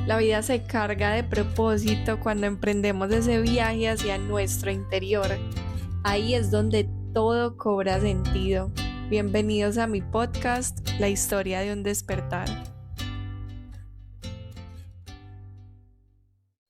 La vida se carga de propósito cuando emprendemos ese viaje hacia nuestro interior. Ahí es donde todo cobra sentido. Bienvenidos a mi podcast, La historia de un despertar.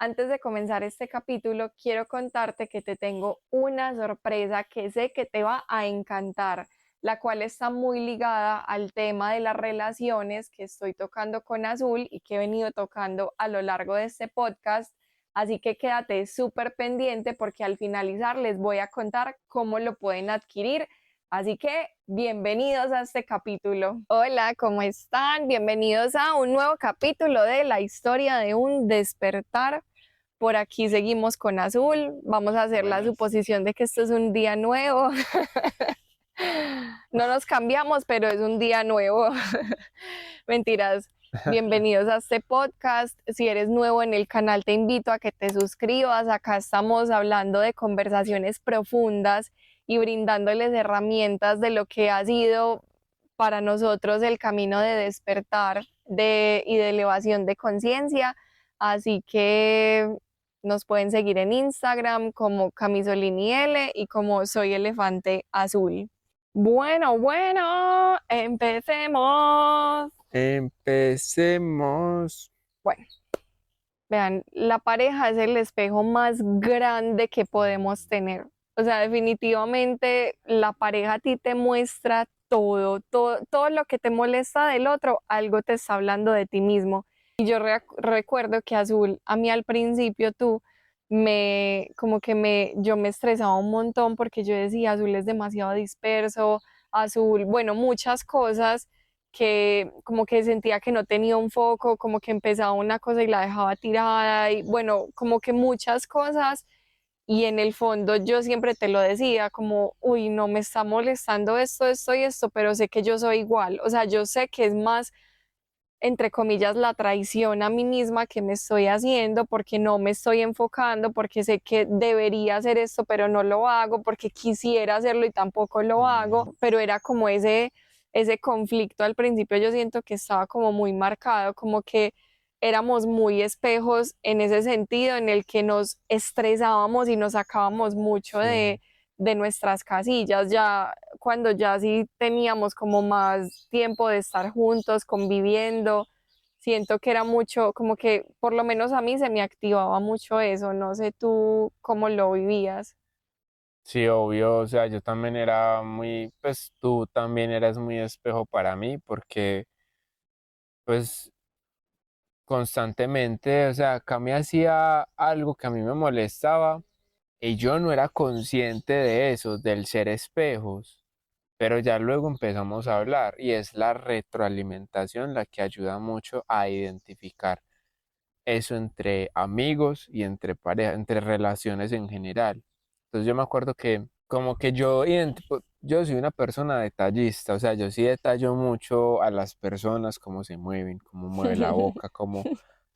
Antes de comenzar este capítulo, quiero contarte que te tengo una sorpresa que sé que te va a encantar, la cual está muy ligada al tema de las relaciones que estoy tocando con Azul y que he venido tocando a lo largo de este podcast. Así que quédate súper pendiente porque al finalizar les voy a contar cómo lo pueden adquirir. Así que bienvenidos a este capítulo. Hola, ¿cómo están? Bienvenidos a un nuevo capítulo de La historia de un despertar. Por aquí seguimos con Azul. Vamos a hacer la suposición de que esto es un día nuevo. No nos cambiamos, pero es un día nuevo. Mentiras. Bienvenidos a este podcast. Si eres nuevo en el canal, te invito a que te suscribas. Acá estamos hablando de conversaciones profundas y brindándoles herramientas de lo que ha sido para nosotros el camino de despertar y de elevación de conciencia. Así que nos pueden seguir en Instagram como Camisolini y como Soy Elefante Azul. Bueno, empecemos. Empecemos. Bueno, vean, la pareja es el espejo más grande que podemos tener. O sea, definitivamente la pareja a ti te muestra todo lo que te molesta del otro, algo te está hablando de ti mismo. Y yo recuerdo que Azul, a mí al principio yo me estresaba un montón porque yo decía, Azul es demasiado disperso, Azul, bueno, muchas cosas que como que sentía que no tenía un foco, como que empezaba una cosa y la dejaba tirada y bueno, como que muchas cosas y en el fondo yo siempre te lo decía como, uy, no me está molestando esto y esto, pero sé que yo soy igual, o sea, yo sé que es más, entre comillas, la traición a mí misma que me estoy haciendo porque no me estoy enfocando, porque sé que debería hacer esto, pero no lo hago, porque quisiera hacerlo y tampoco lo hago, pero era como ese conflicto al principio yo siento que estaba como muy marcado, como que éramos muy espejos en ese sentido en el que nos estresábamos y nos sacábamos mucho Sí. de nuestras casillas, ya cuando ya sí teníamos como más tiempo de estar juntos, conviviendo, siento que era mucho, como que por lo menos a mí se me activaba mucho eso, no sé tú cómo lo vivías. Sí, obvio, o sea, yo también era muy, pues tú también eras muy espejo para mí porque, pues, constantemente, o sea, acá me hacía algo que a mí me molestaba y yo no era consciente de eso, del ser espejos, pero ya luego empezamos a hablar y es la retroalimentación la que ayuda mucho a identificar eso entre amigos y entre pareja, entre relaciones en general. Entonces yo me acuerdo que como que yo soy una persona detallista, o sea, yo sí detallo mucho a las personas, cómo se mueven, cómo mueve la boca, cómo,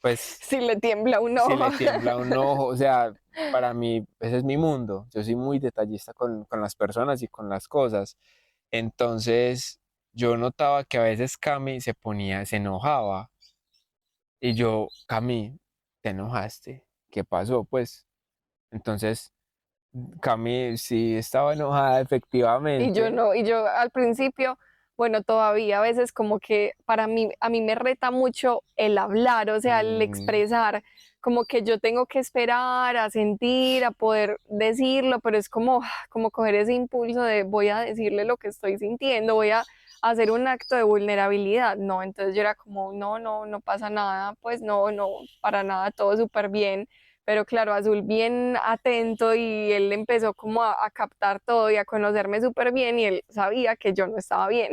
pues, Si le tiembla un si ojo. le tiembla un ojo, o sea, para mí ese es mi mundo, yo soy muy detallista con las personas y con las cosas. Entonces yo notaba que a veces Cami se enojaba y yo, Cami, ¿te enojaste? ¿Qué pasó? Pues entonces Cami sí estaba enojada Y yo efectivamente. no, y yo al principio, bueno, todavía a veces como que para mí, a mí me reta mucho el hablar, o sea, el Mm, expresar, como que yo tengo que esperar a sentir, a poder decirlo, pero es como, como coger ese impulso de voy a decirle lo que estoy sintiendo, voy a hacer un acto de vulnerabilidad, no, entonces yo era como, no pasa nada, pues no, para nada, todo súper bien. Pero claro, Azul bien atento y él empezó como a captar todo y a conocerme súper bien y él sabía que yo no estaba bien.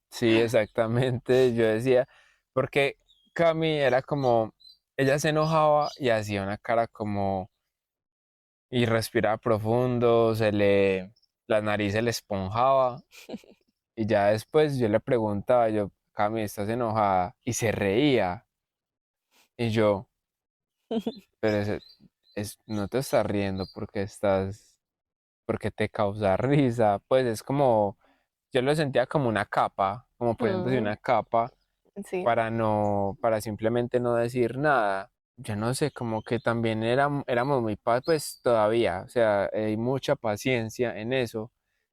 sí, exactamente. Yo decía, porque Cami era como, ella se enojaba y hacía una cara como, y respiraba profundo, la nariz se le esponjaba. Y ya después yo le preguntaba, yo, Cami, ¿estás enojada? Y se reía. Y yo, pero no te estás riendo porque te causa risa. Pues es como, yo lo sentía como una capa, como poniéndose Mm. una capa. Sí, para simplemente no decir nada. Yo no sé, como que también éramos muy, pues todavía, o sea, hay mucha paciencia en eso.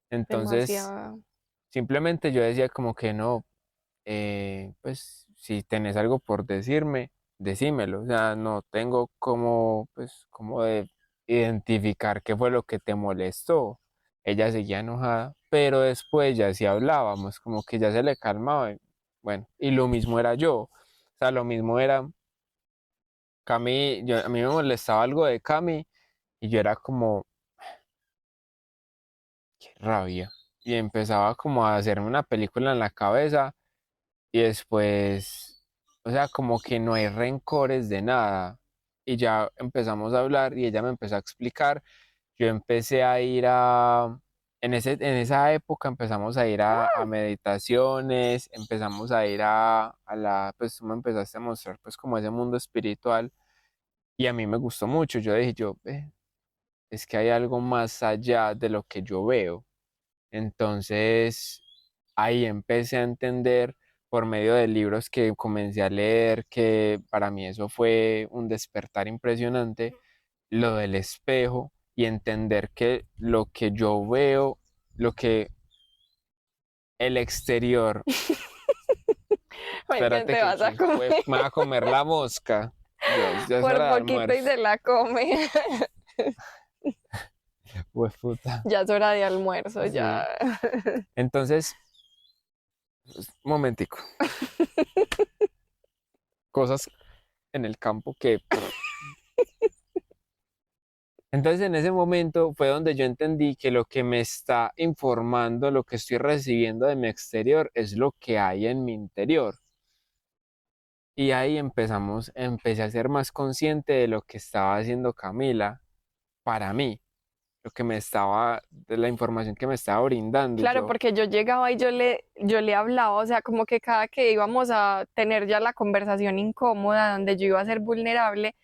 Entonces, demasiado. simplemente yo decía como que no, pues si tenés algo por decirme, decímelo. O sea, no tengo como, pues, como de identificar qué fue lo que te molestó. Ella seguía enojada, pero después ya sí hablábamos, como que ya se le calmaba. Y, bueno, y lo mismo era yo. O sea, lo mismo era Cami, a mí me molestaba algo de Cami y yo era como, qué rabia. Y empezaba como a hacerme una película en la cabeza y después, o sea, como que no hay rencores de nada. Y ya empezamos a hablar y ella me empezó a explicar. Yo empecé a ir en esa época empezamos a ir a meditaciones, empezamos a ir pues tú me empezaste a mostrar pues como ese mundo espiritual y a mí me gustó mucho. Yo dije, es que hay algo más allá de lo que yo veo. Entonces, ahí empecé a entender por medio de libros que comencé a leer, que para mí eso fue un despertar impresionante, lo del espejo y entender que lo que yo veo, lo que el exterior, Oye, espérate te vas a comer me va a comer la mosca, ya es por hora de poquito y almuerzo, se la come. pues puta, Ya es hora de almuerzo, ya. sí. Entonces, un momentico, cosas en el campo que entonces en ese momento fue donde yo entendí que lo que me está informando, lo que estoy recibiendo de mi exterior es lo que hay en mi interior. Y ahí empecé a ser más consciente de lo que estaba haciendo Camila para mí, de la información que me estaba brindando. Y Claro, yo, porque yo llegaba y yo le hablaba, o sea, como que cada que íbamos a tener ya la conversación incómoda, donde yo iba a ser vulnerable,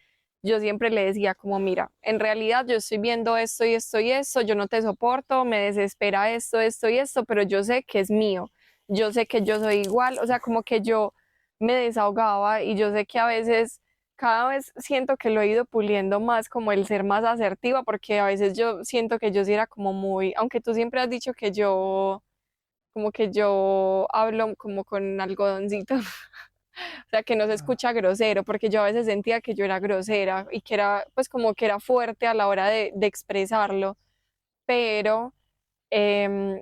yo siempre le decía como, mira, en realidad yo estoy viendo esto y esto y esto, yo no te soporto, me desespera esto, esto y esto, pero yo sé que es mío, yo sé que yo soy igual, o sea, como que yo me desahogaba y yo sé que a veces cada vez siento que lo he ido puliendo más como el ser más asertiva, porque a veces yo siento que yo sí era como muy, aunque tú siempre has dicho que yo, como que yo hablo como con algodoncito, o sea, que no se escucha grosero, porque yo a veces sentía que yo era grosera y que era, pues como que era fuerte a la hora de expresarlo, pero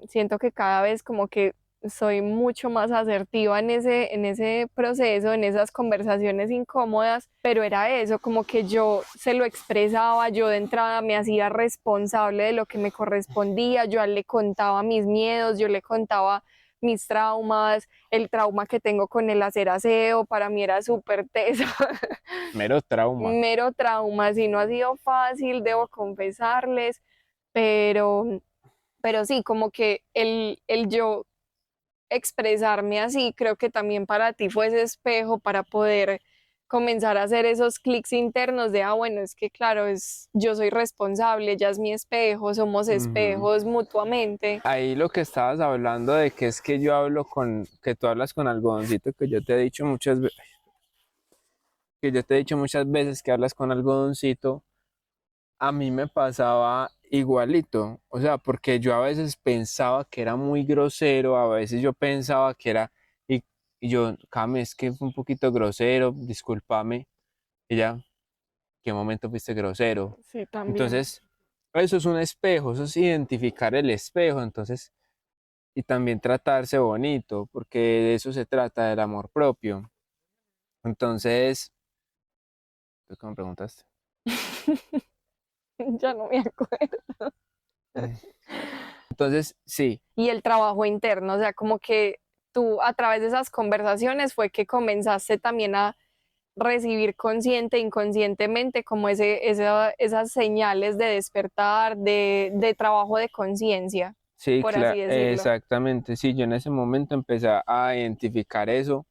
siento que cada vez como que soy mucho más asertiva en ese proceso, en esas conversaciones incómodas, pero era eso, como que yo se lo expresaba, yo de entrada me hacía responsable de lo que me correspondía, yo le contaba mis miedos, yo le contaba mis traumas, el trauma que tengo con el hacer aseo, para mí era súper teso, mero trauma. mero trauma, si no ha sido fácil, debo confesarles, pero sí, como que el yo expresarme así, creo que también para ti fue ese espejo para poder comenzar a hacer esos clics internos de, ah, bueno, es que claro, yo soy responsable, ella es mi espejo, somos Ujú. espejos mutuamente. Ahí lo que estabas hablando de que es que que tú hablas con algodoncito, que yo te he dicho que yo te he dicho muchas veces que hablas con algodoncito, a mí me pasaba igualito, o sea, porque yo a veces pensaba que era muy grosero, a veces yo pensaba que era, y yo, Cami, es que fue un poquito grosero, discúlpame, y ya, ¿qué momento fuiste grosero? Sí, también. Entonces, eso es un espejo, eso es identificar el espejo, entonces, y también tratarse bonito, porque de eso se trata, del amor propio. Entonces, ¿tú qué me preguntaste? Ya no me acuerdo. Entonces, sí. Y el trabajo interno, o sea, como que tú a través de esas conversaciones fue que comenzaste también a recibir consciente e inconscientemente como esas señales de despertar, de trabajo de conciencia, Sí, por así decirlo. exactamente. Sí, yo en ese momento empecé a identificar eso.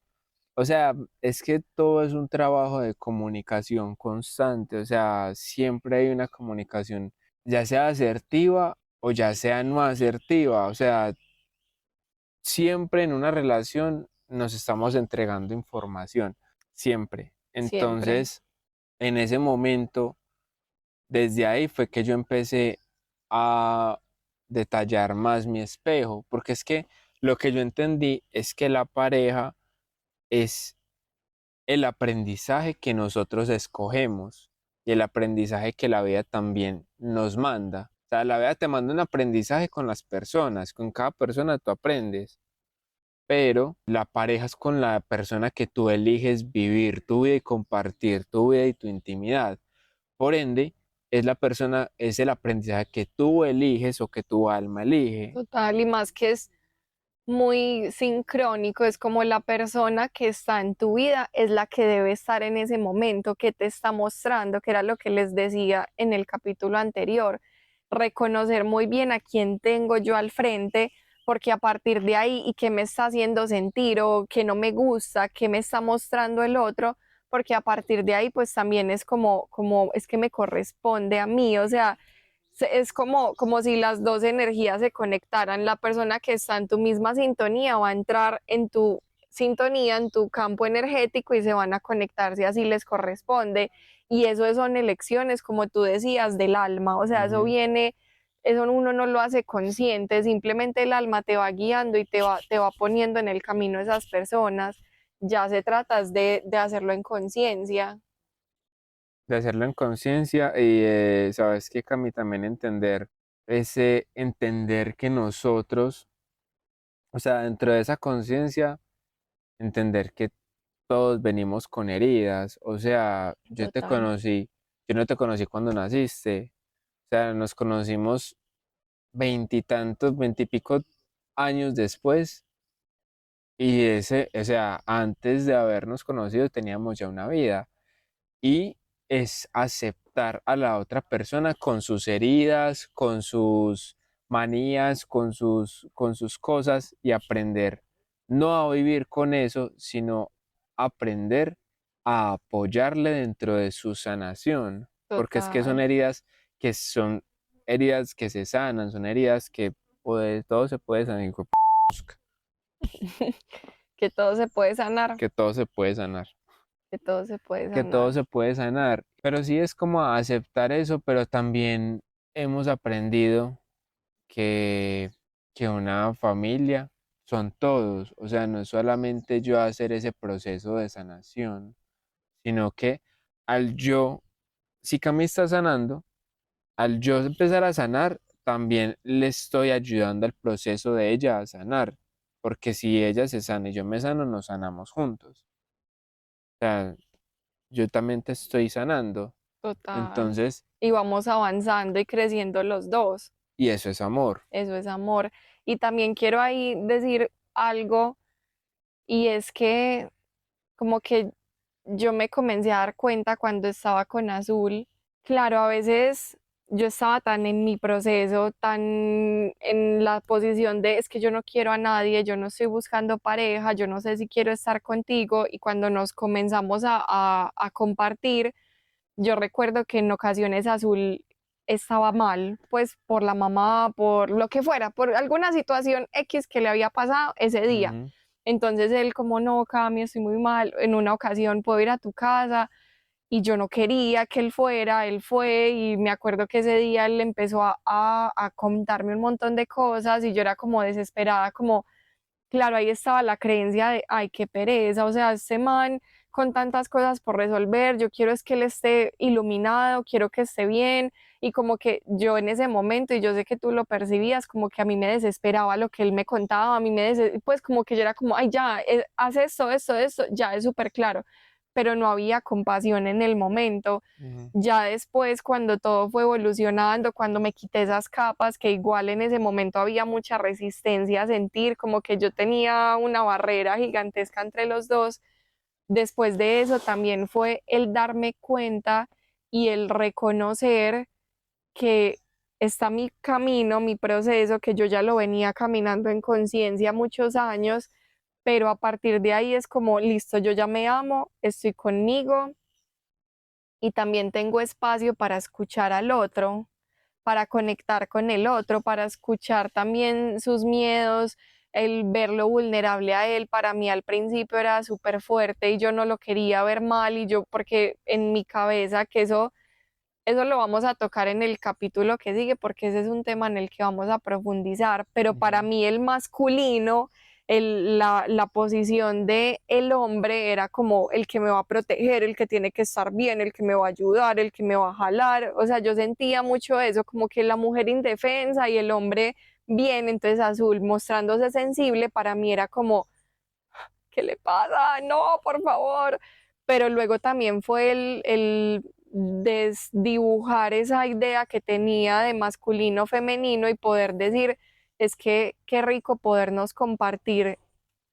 O sea, es que todo es un trabajo de comunicación constante. O sea, siempre hay una comunicación, ya sea asertiva o ya sea no asertiva. O sea, siempre en una relación nos estamos entregando información, siempre. siempre. Entonces, en ese momento, desde ahí fue que yo empecé a detallar más mi espejo, porque es que lo que yo entendí es que la pareja es el aprendizaje que nosotros escogemos y el aprendizaje que la vida también nos manda. O sea, la vida te manda un aprendizaje con las personas, con cada persona tú aprendes, pero la pareja es con la persona que tú eliges vivir tu vida y compartir tu vida y tu intimidad. Por ende, es la persona, es el aprendizaje que tú eliges o que tu alma elige. Total, y más que es muy sincrónico, es como la persona que está en tu vida es la que debe estar en ese momento, que te está mostrando, que era lo que les decía en el capítulo anterior, reconocer muy bien a quién tengo yo al frente, porque a partir de ahí y qué me está haciendo sentir o qué no me gusta, qué me está mostrando el otro, porque a partir de ahí pues también es como es que me corresponde a mí, o sea, es como si las dos energías se conectaran. La persona que está en tu misma sintonía va a entrar en tu sintonía, en tu campo energético y se van a conectar si así les corresponde. Y eso son elecciones, como tú decías, del alma. O sea, eso Ujú. viene, eso uno no lo hace consciente, simplemente el alma te va guiando y te va poniendo en el camino a esas personas. Ya se trata de hacerlo en conciencia. De hacerlo en conciencia y sabes que Cami también entender que nosotros, o sea, dentro de esa conciencia, entender que todos venimos con heridas, o sea, Total, yo no te conocí cuando naciste, o sea, nos conocimos veintitantos, veintipico años después y o sea, antes de habernos conocido teníamos ya una vida. Y es aceptar a la otra persona con sus heridas, con sus manías, con sus cosas y aprender no a vivir con eso, sino aprender a apoyarle dentro de su sanación, porque es que total. son heridas que se sanan, son heridas que todo se puede sanar, hijo de Que todo se puede sanar, que todo se puede sanar. que todo se puede Que todo sanar. se puede sanar. Pero sí es como aceptar eso, pero también hemos aprendido que, que una familia son todos. O sea, no es solamente yo hacer ese proceso de sanación, sino que al yo, si Cami está sanando, al yo empezar a sanar, también le estoy ayudando al proceso de ella a sanar. Porque si ella se sana y yo me sano, nos sanamos juntos. O sea, yo también te estoy sanando. Total. Entonces, Y vamos avanzando y creciendo los dos. y eso es amor. Eso es amor. Y también quiero ahí decir algo, y es que como que yo me comencé a dar cuenta cuando estaba con Azul. Claro, a veces yo estaba tan en mi proceso, tan en la posición de es que yo no quiero a nadie, yo no estoy buscando pareja, yo no sé si quiero estar contigo. Y cuando nos comenzamos a compartir, yo recuerdo que en ocasiones Azul estaba mal, pues por la mamá, por lo que fuera, por alguna situación X que le había pasado ese día. Ujú. Entonces él como, no, Cami, estoy muy mal, en una ocasión puedo ir a tu casa, y yo no quería que él fuera, él fue, y me acuerdo que ese día él empezó a contarme un montón de cosas y yo era como desesperada, como, claro, ahí estaba la creencia de, ay, qué pereza, o sea, este man con tantas cosas por resolver, yo quiero es que él esté iluminado, quiero que esté bien. Y como que yo en ese momento, y yo sé que tú lo percibías, como que a mí me desesperaba lo que él me contaba, a mí pues como que yo era como, ay, ya, haz esto, ya es súper claro, pero no había compasión en el momento. Ujú. Ya después, cuando todo fue evolucionando, cuando me quité esas capas, que igual en ese momento había mucha resistencia a sentir, como que yo tenía una barrera gigantesca entre los dos, después de eso también fue el darme cuenta y el reconocer que está mi camino, mi proceso, que yo ya lo venía caminando en conciencia muchos años, pero a partir de ahí es como, listo, yo ya me amo, estoy conmigo y también tengo espacio para escuchar al otro, para conectar con el otro, para escuchar también sus miedos, el verlo vulnerable a él, para mí al principio era súper fuerte y yo no lo quería ver mal y yo, porque en mi cabeza que eso lo vamos a tocar en el capítulo que sigue, porque ese es un tema en el que vamos a profundizar, pero para Ujú. mí el masculino, la posición de el hombre era como el que me va a proteger, el que tiene que estar bien, el que me va a ayudar, el que me va a jalar, o sea, yo sentía mucho eso, como que la mujer indefensa y el hombre bien, entonces Azul mostrándose sensible, para mí era como, ¿qué le pasa? No, por favor. Pero luego también fue el desdibujar esa idea que tenía de masculino, femenino y poder decir, es que qué rico podernos compartir,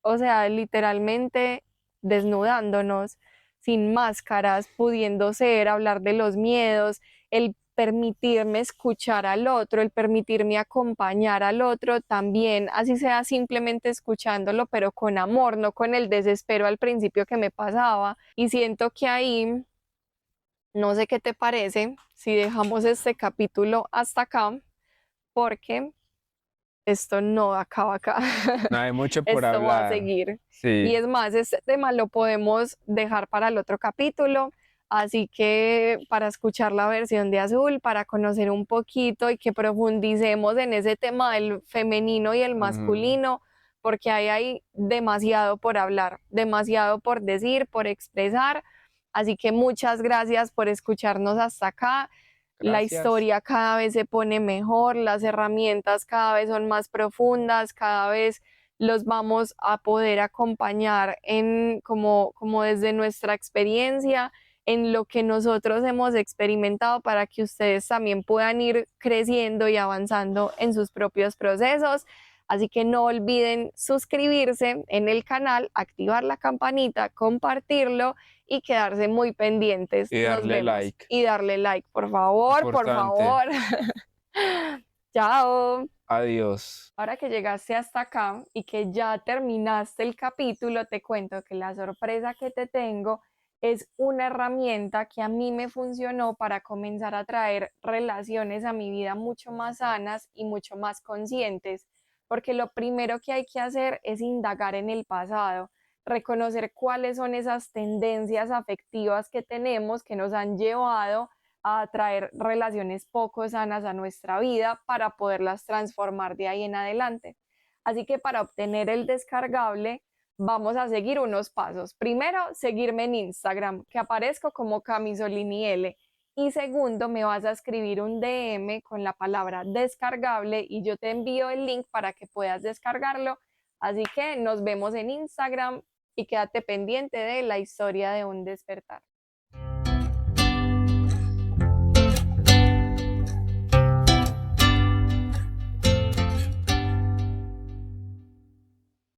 o sea, literalmente desnudándonos, sin máscaras, pudiendo ser, hablar de los miedos, el permitirme escuchar al otro, el permitirme acompañar al otro también, así sea simplemente escuchándolo, pero con amor, no con el desespero al principio que me pasaba. Y siento que ahí, no sé qué te parece si dejamos este capítulo hasta acá, porque esto no acaba acá, No hay mucho por esto va a hablar. seguir. Y Sí. es más, este tema lo podemos dejar para el otro capítulo, así que para escuchar la versión de Azul, para conocer un poquito y que profundicemos en ese tema del femenino y el Ujú. masculino, porque ahí hay demasiado por hablar, demasiado por decir, por expresar. Así que muchas gracias por escucharnos hasta acá. La Gracias. historia cada vez se pone mejor, las herramientas cada vez son más profundas, cada vez los vamos a poder acompañar en como desde nuestra experiencia, en lo que nosotros hemos experimentado para que ustedes también puedan ir creciendo y avanzando en sus propios procesos. Así que no olviden suscribirse en el canal, activar la campanita, compartirlo y quedarse muy pendientes. Y Nos darle vemos. like. Y darle like, por favor, por Importante. favor. Chao. Adiós. Ahora que llegaste hasta acá y que ya terminaste el capítulo, te cuento que la sorpresa que te tengo es una herramienta que a mí me funcionó para comenzar a traer relaciones a mi vida mucho más sanas y mucho más conscientes, porque lo primero que hay que hacer es indagar en el pasado, reconocer cuáles son esas tendencias afectivas que tenemos que nos han llevado a traer relaciones poco sanas a nuestra vida para poderlas transformar de ahí en adelante. Así que para obtener el descargable vamos a seguir unos pasos. Primero, seguirme en Instagram, que aparezco como Camisolini L. Y segundo, me vas a escribir un DM con la palabra descargable y yo te envío el link para que puedas descargarlo. Así que nos vemos en Instagram y quédate pendiente de la historia de un despertar.